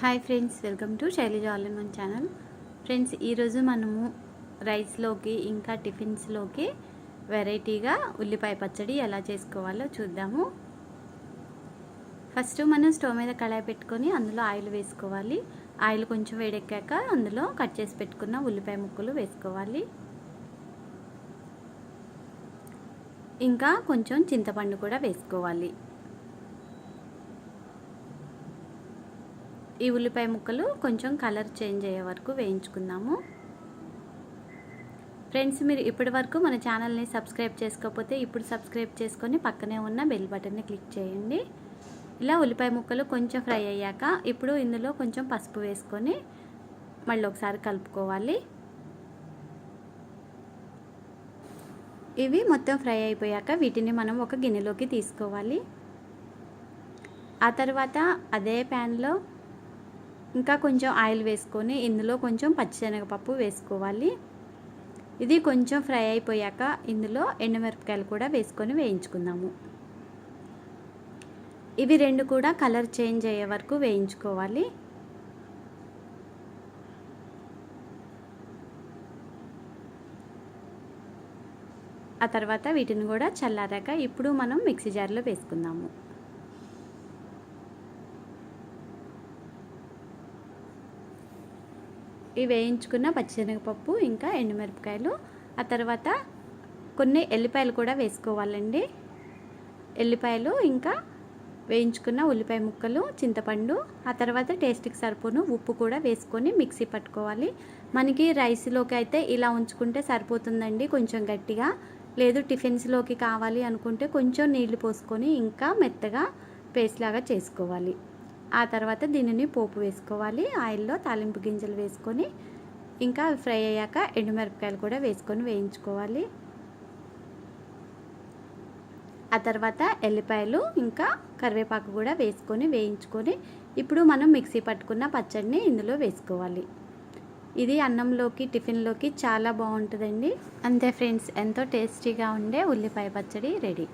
Hi friends, welcome to Shailaja all in one channel. Friends, ఈరోజు మనము రైస్లోకి ఇంకా టిఫిన్స్లోకి వెరైటీగా ఉల్లిపాయ పచ్చడి ఎలా చేసుకోవాలో చూద్దాము. ఫస్ట్ మనం స్టవ్ మీద కళాయి పెట్టుకొని అందులో ఆయిల్ వేసుకోవాలి. ఆయిల్ కొంచెం వేడెక్కాక అందులో కట్ చేసి పెట్టుకున్న ఉల్లిపాయ ముక్కలు వేసుకోవాలి. ఇంకా కొంచెం చింతపండు కూడా వేసుకోవాలి. ఈ ఉల్లిపాయ ముక్కలు కొంచెం కలర్ చేంజ్ అయ్యే వరకు వేయించుకుందాము. ఫ్రెండ్స్, మీరు ఇప్పటి వరకు మన ఛానల్ని సబ్స్క్రైబ్ చేసుకోకపోతే ఇప్పుడు సబ్స్క్రైబ్ చేసుకొని పక్కనే ఉన్న బెల్ బటన్ని క్లిక్ చేయండి. ఇలా ఉల్లిపాయ ముక్కలు కొంచెం ఫ్రై అయ్యాక ఇప్పుడు ఇందులో కొంచెం పసుపు వేసుకొని మళ్ళీ ఒకసారి కలుపుకోవాలి. ఇవి మొత్తం ఫ్రై అయిపోయాక వీటిని మనం ఒక గిన్నెలోకి తీసుకోవాలి. ఆ తర్వాత అదే ప్యాన్లో ఇంకా కొంచెం ఆయిల్ వేసుకొని ఇందులో కొంచెం పచ్చిశనగపప్పు వేసుకోవాలి. ఇది కొంచెం ఫ్రై అయిపోయాక ఇందులో ఎండుమిరపకాయలు కూడా వేసుకొని వేయించుకుందాము. ఇవి రెండు కూడా కలర్ చేంజ్ అయ్యే వరకు వేయించుకోవాలి. ఆ తర్వాత వీటిని కూడా చల్లారాక ఇప్పుడు మనం మిక్సీ జార్లో వేసుకుందాము. ఈ వేయించుకున్న పచ్చిశనగపప్పు ఇంకా ఎండుమిరపకాయలు, ఆ తర్వాత కొన్ని ఎల్లిపాయలు కూడా వేసుకోవాలండి. ఎల్లిపాయలు ఇంకా వేయించుకున్న ఉల్లిపాయ ముక్కలు, చింతపండు, ఆ తర్వాత టేస్ట్కి సరిపోను ఉప్పు కూడా వేసుకొని మిక్సీ పట్టుకోవాలి. మనకి రైస్లోకి అయితే ఇలా ఉంచుకుంటే సరిపోతుందండి, కొంచెం గట్టిగా. లేదు టిఫిన్స్లోకి కావాలి అనుకుంటే కొంచెం నీళ్లు పోసుకొని ఇంకా మెత్తగా పేస్ట్ లాగా చేసుకోవాలి. ఆ తర్వాత దీనిని పోపు వేసుకోవాలి. ఆయిల్లో తాలింపు గింజలు వేసుకొని ఇంకా ఫ్రై అయ్యాక ఎండుమిరపకాయలు కూడా వేసుకొని వేయించుకోవాలి. ఆ తర్వాత ఎల్లిపాయలు ఇంకా కరివేపాకు కూడా వేసుకొని వేయించుకొని ఇప్పుడు మనం మిక్సీ పట్టుకున్న పచ్చడిని ఇందులో వేసుకోవాలి. ఇది అన్నంలోకి టిఫిన్లోకి చాలా బాగుంటుందండి. అంతే ఫ్రెండ్స్, ఎంతో టేస్టీగా ఉండే ఉల్లిపాయ పచ్చడి రెడీ.